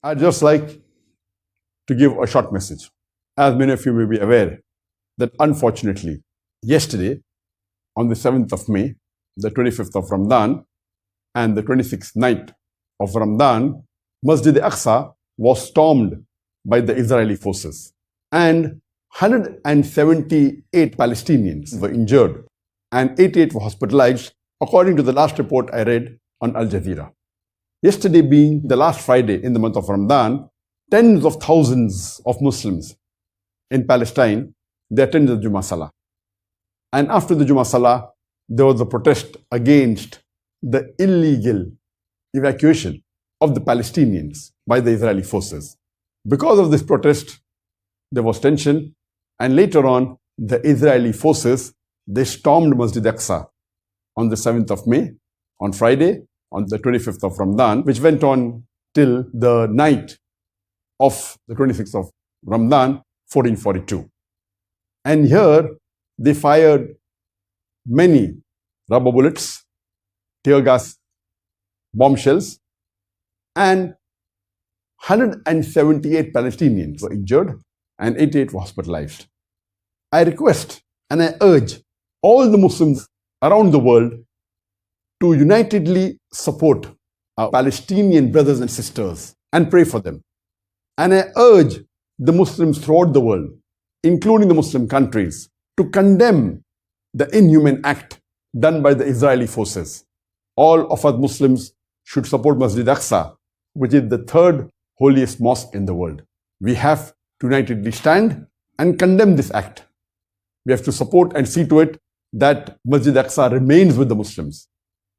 I'd just like to give a short message. As many of you may be aware, that unfortunately, yesterday, on the 7th of May, the 25th of Ramadan, and the 26th night of Ramadan, Masjid Aqsa was stormed by the Israeli forces. And 178 Palestinians were injured and 88 were hospitalized, according to the last report I read on Al Jazeera. Yesterday being the last Friday in the month of Ramadan, tens of thousands of Muslims in Palestine, they attended the Jummah Salah. And after the Jummah Salah, there was a protest against the illegal evacuation of the Palestinians by the Israeli forces. Because of this protest, there was tension, and later on, the Israeli forces, they stormed Masjid Aqsa on the 7th of May, on Friday, on the 25th of Ramadan, which went on till the night of the 26th of Ramadan, 1442. And here, they fired many rubber bullets, tear gas, bombshells, and 178 Palestinians were injured and 88 were hospitalized. I request and I urge all the Muslims around the world to unitedly support our Palestinian brothers and sisters and pray for them. And I urge the Muslims throughout the world, including the Muslim countries, to condemn the inhuman act done by the Israeli forces. All of us Muslims should support Masjid Aqsa, which is the third holiest mosque in the world. We have to unitedly stand and condemn this act. We have to support and see to it that Masjid Aqsa remains with the Muslims.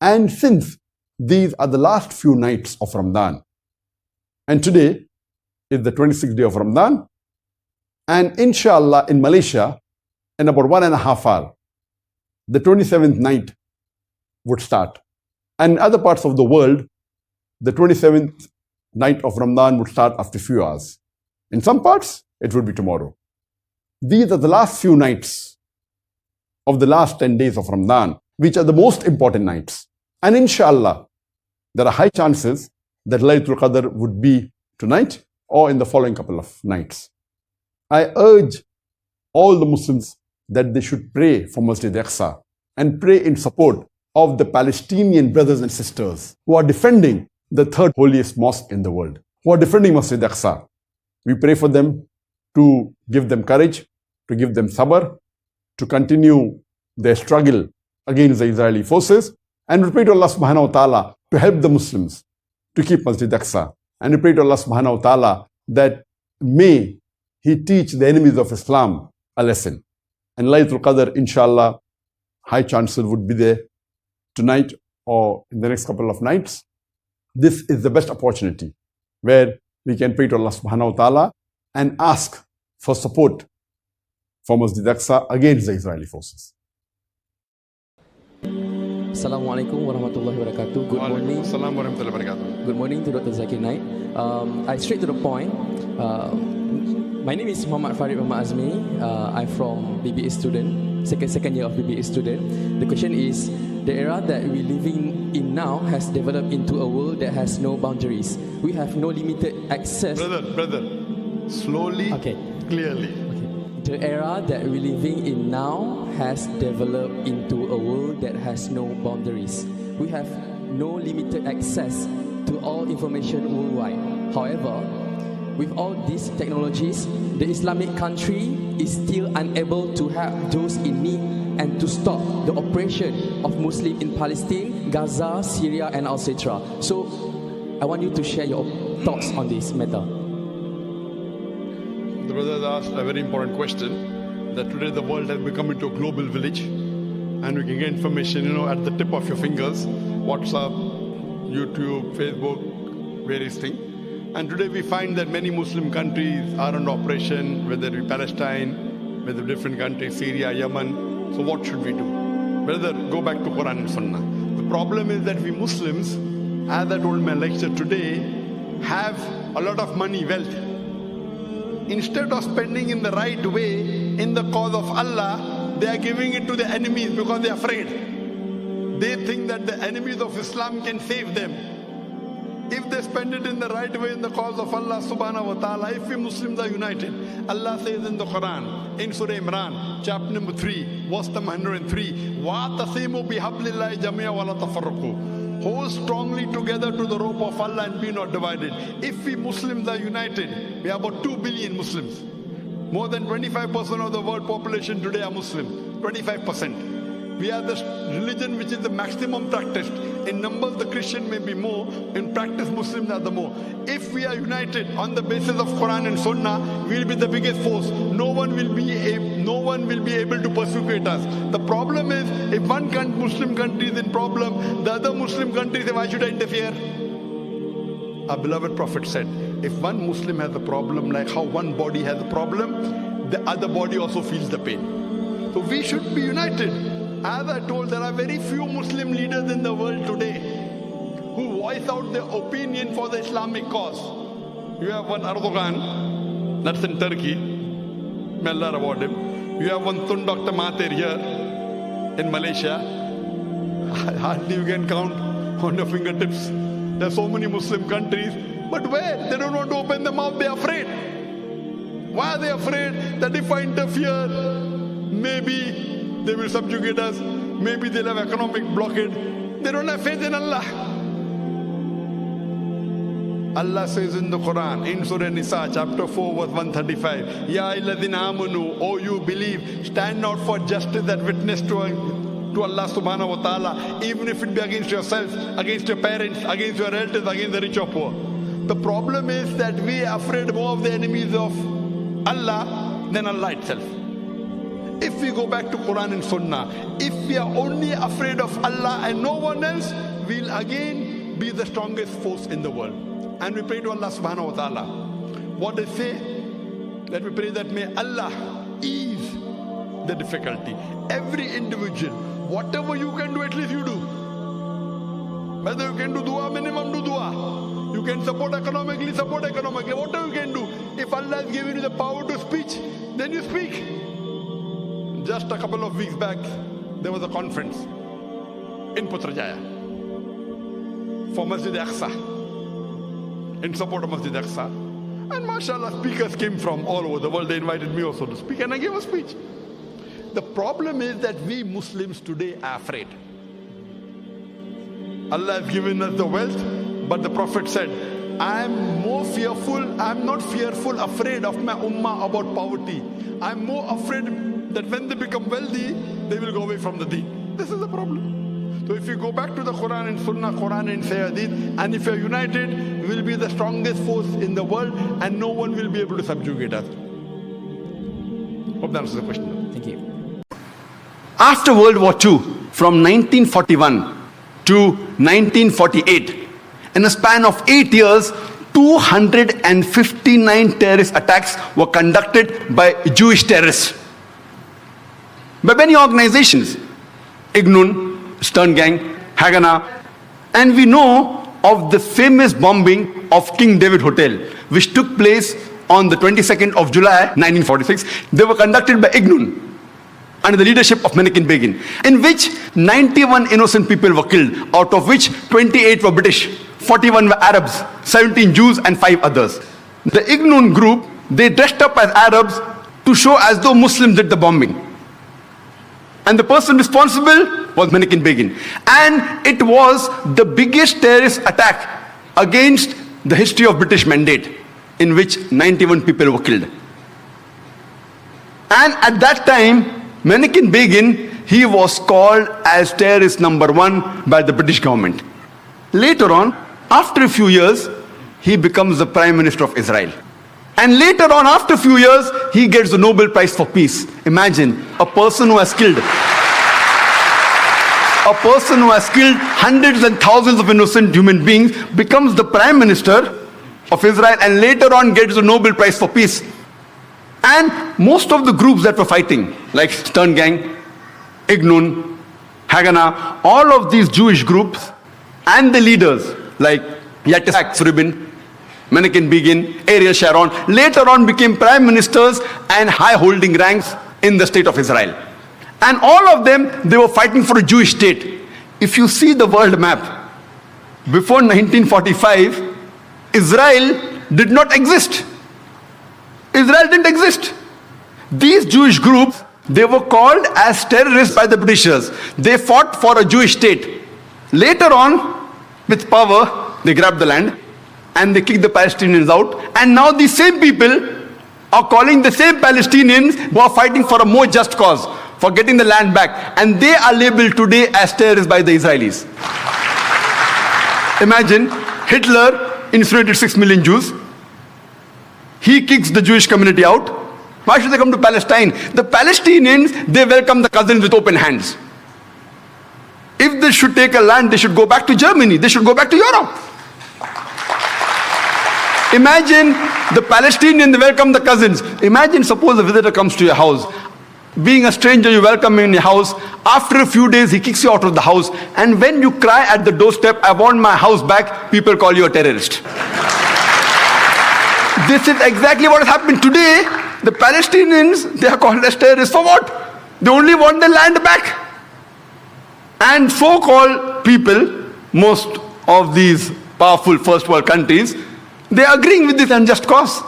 And since these are the last few nights of Ramadan, and today is the 26th day of Ramadan, and inshallah in Malaysia, in about 1.5 hours, the 27th night would start. And in other parts of the world, the 27th night of Ramadan would start after a few hours. In some parts, it would be tomorrow. These are the last few nights of the last 10 days of Ramadan, which are the most important nights. And inshallah, there are high chances that Laylatul Qadr would be tonight or in the following couple of nights. I urge all the Muslims that they should pray for Masjid Aqsa and pray in support of the Palestinian brothers and sisters who are defending the third holiest mosque in the world, who are defending Masjid Aqsa. We pray for them to give them courage, to give them sabr, to continue their struggle against the Israeli forces. And we pray to Allah subhanahu wa ta'ala to help the Muslims to keep Masjid Aqsa. And we pray to Allah subhanahu wa ta'ala that may He teach the enemies of Islam a lesson. And Laylatul Qadr, inshallah, high chances would be there tonight or in the next couple of nights. This is the best opportunity where we can pray to Allah subhanahu wa ta'ala and ask for support for Masjid Aqsa against the Israeli forces. Assalamualaikum warahmatullahi wabarakatuh. Good morning. Assalamu warahmatullahi wabarakatuh. Good morning to Dr. Zakir Naik. I straight to the point. My name is Muhammad Farid Muhammad Azmi. I'm from BBA student, second year of BBA student. The question is, the era that we're living in now has developed into a world that has no boundaries. We have no limited access. Brother, slowly, okay. Clearly. The era that we're living in now has developed into a world that has no boundaries. We have no limited access to all information worldwide. However, with all these technologies, the Islamic country is still unable to help those in need and to stop the oppression of Muslims in Palestine, Gaza, Syria, and etc. So, I want you to share your thoughts on this matter. The brother asked a very important question, that today the world has become into a global village and we can get information, at the tip of your fingers, WhatsApp, YouTube, Facebook, various things. And today we find that many Muslim countries are under operation, whether it be Palestine, whether different countries, Syria, Yemen. So what should we do? Brother, go back to Quran and Sunnah. The problem is that we Muslims, as I told in my lecture today, have a lot of money, wealth. Instead of spending in the right way in the cause of Allah, they are giving it to the enemies because they are afraid. They think that the enemies of Islam can save them. if they spend it in the right way in the cause of Allah subhanahu wa ta'ala, if we Muslims are united, Allah says in the Quran, in Surah Imran, chapter number 3, verse number 103, وَاعْتَصِمُوا بِحَبْلِ اللَّهِ جَمِيعًا وَلَا تَفَرَّقُوا. Hold strongly together to the rope of Allah and be not divided. If we Muslims are united, we have about 2 billion Muslims. More than 25% of the world population today are Muslim. 25%. We are the religion which is the maximum practiced. In numbers, the Christian may be more. In practice, Muslims are the more. If we are united on the basis of Quran and Sunnah, we will be the biggest force. No one will be able to persecute us. The problem is, if one Muslim country is in problem, the other Muslim country say, why should I interfere? Our beloved Prophet said, if one Muslim has a problem, like how one body has a problem, the other body also feels the pain. So we should be united. As I told, there are very few Muslim leaders in the world today who voice out their opinion for the Islamic cause. You have one Erdogan, that's in Turkey. May Allah reward him. You have one Tun Dr. Mahathir here in Malaysia. Hardly you can count on your fingertips. There are so many Muslim countries, but where? They don't want to open their mouth, they are afraid. Why are they afraid? That if I interfere, maybe they will subjugate us. Maybe they'll have economic blockade. They don't have faith in Allah. Allah says in the Quran, in Surah Nisa, chapter 4, verse 135, Ya illadhina amanu, O you believe, stand out for justice and witness to Allah subhanahu wa ta'ala, even if it be against yourself, against your parents, against your relatives, against the rich or poor. The problem is that we are afraid more of the enemies of Allah than Allah itself. If we go back to Quran and Sunnah, if we are only afraid of Allah and no one else, we'll again be the strongest force in the world. And we pray to Allah subhanahu wa ta'ala. What they say, that we pray that may Allah ease the difficulty. Every individual, whatever you can do, at least you do. Whether you can do dua, minimum do dua. You can support economically. Whatever you can do. If Allah has given you the power to speak, then you speak. Just a couple of weeks back, there was a conference in Putrajaya for Masjid Aqsa, in support of Masjid Aqsa. And mashallah, speakers came from all over the world. They invited me also to speak, and I gave a speech. The problem is that we Muslims today are afraid. Allah has given us the wealth, but the Prophet said, I'm not fearful, afraid of my ummah about poverty. I'm more afraid that when they become wealthy, they will go away from the deen. This is the problem. So if you go back to the Quran and Sunnah, Quran and Hadith, and if you're united, we will be the strongest force in the world, and no one will be able to subjugate us. Hope that answers the question. Thank you. After World War II, from 1941 to 1948, in a span of 8 years, 259 terrorist attacks were conducted by Jewish terrorists. By many organizations, Ignun, Stern Gang, Haganah, and we know of the famous bombing of King David Hotel, which took place on the 22nd of July 1946. They were conducted by Ignun under the leadership of Menachem Begin, in which 91 innocent people were killed, out of which 28 were British, 41 were Arabs, 17 Jews, and 5 others. The Ignun group, they dressed up as Arabs to show as though Muslims did the bombing. And the person responsible was Menachem Begin. And it was the biggest terrorist attack against the history of British Mandate, in which 91 people were killed. And at that time, Menachem Begin, he was called as terrorist number 1 by the British government. Later on, after a few years, he becomes the Prime Minister of Israel. And later on, after a few years, he gets the Nobel Prize for Peace. Imagine, a person who has killed hundreds and thousands of innocent human beings becomes the Prime Minister of Israel, and later on gets the Nobel Prize for Peace. And most of the groups that were fighting, like Stern Gang, Ignun, Haganah, all of these Jewish groups, and the leaders like Yitzhak Rabin, Menachem Begin, Ariel Sharon, later on became prime ministers and high-holding ranks in the state of Israel. And all of them, they were fighting for a Jewish state. If you see the world map, before 1945, Israel did not exist. Israel didn't exist. These Jewish groups, they were called as terrorists by the Britishers. They fought for a Jewish state. Later on, with power, they grabbed the land and they kicked the Palestinians out. And now these same people are calling the same Palestinians who are fighting for a more just cause, for getting the land back. And they are labeled today as terrorists by the Israelis. Imagine, Hitler incinerated 6 million Jews. He kicks the Jewish community out. Why should they come to Palestine? The Palestinians, they welcome the cousins with open hands. If they should take a land, they should go back to Germany. They should go back to Europe. Imagine the Palestinian, they welcome the cousins. Imagine, suppose a visitor comes to your house. Being a stranger, you welcome him in your house. After a few days, he kicks you out of the house. And when you cry at the doorstep, I want my house back, people call you a terrorist. This is exactly what has happened today. The Palestinians, they are called as terrorists for what? They only want their land back. And so-called people, most of these powerful first world countries, they are agreeing with this unjust cause.